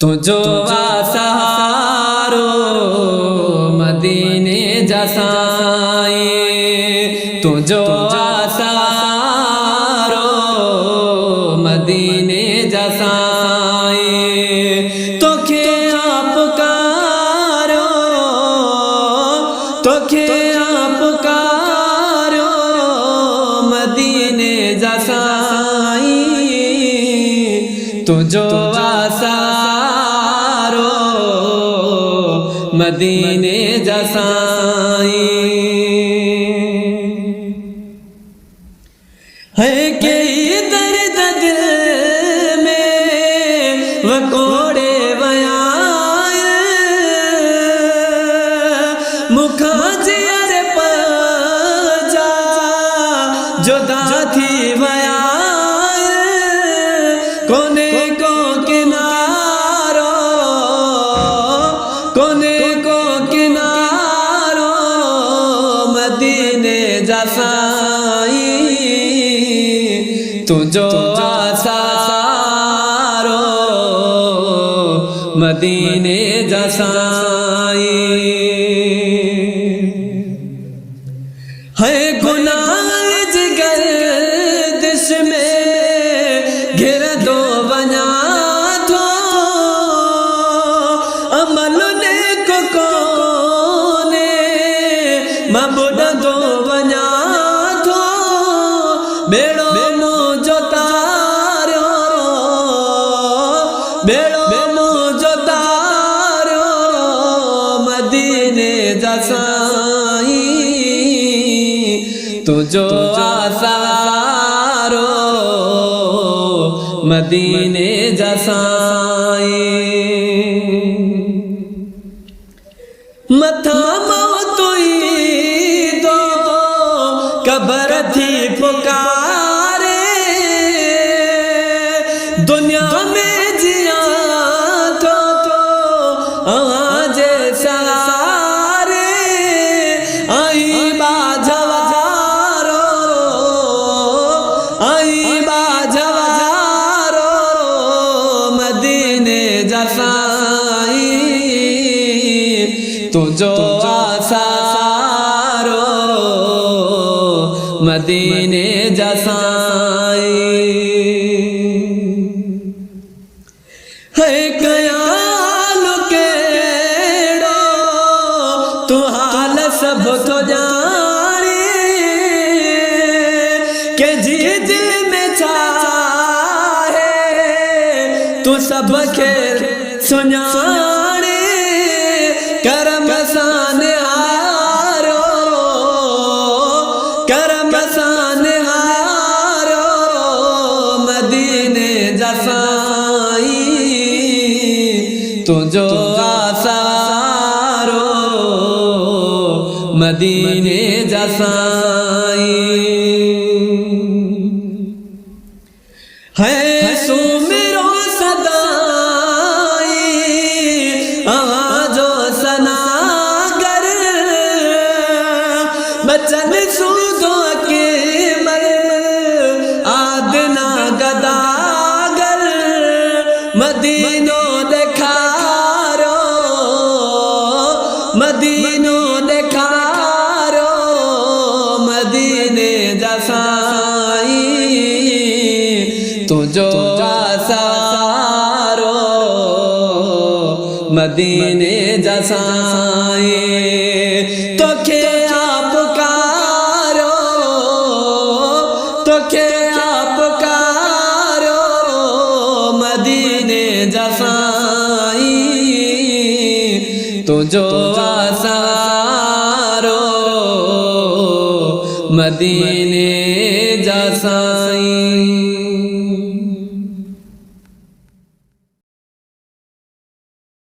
तो जो सहारो मदीने जसाए, तो जो सहारो मदीने जसाए, तो खे आप कारो, तो खे आप कारो मदीने जसाई, तो जो मदीने जसाई है के दर्द दिल में वकोड़े वयाए मुखाजियर पजा जुदा थी वयाए कोने को किनारो, कोने जसाई, तो जो सहारो मदीने जसाई है गुनाह जिगर दिश में घिर दो बना थो अमल ने को कोने मबुड दो बना थो बेड़ो मुझो तारो, बेड़ो मुझो तारो मदीने जसाई, तो जो सहारो मदीने जसाई मथा कबर थी पुकारे दुनिया में जिया तो आज सारे आई बाजवारो, आई बाजवारो मदीने जसाई, तो जो मदीने जसाई है कयाल केड़ो तू हाल सब तो जाने के जी दिल में चाहे तू सब के सुनाने करम साने तो जो सहारो मदीने जसाई है सुमिरो सदाई आवाजो सनागर बचन सूदो के मर आदना गदागर मदीनो मदीनो देखारो मदीने जसाई, तो जो सहारो मदीने जसाई, तो खे आप कारो, तो खे आप कारो मदीने जसाई, तो जो सहारो मदीने जसाई।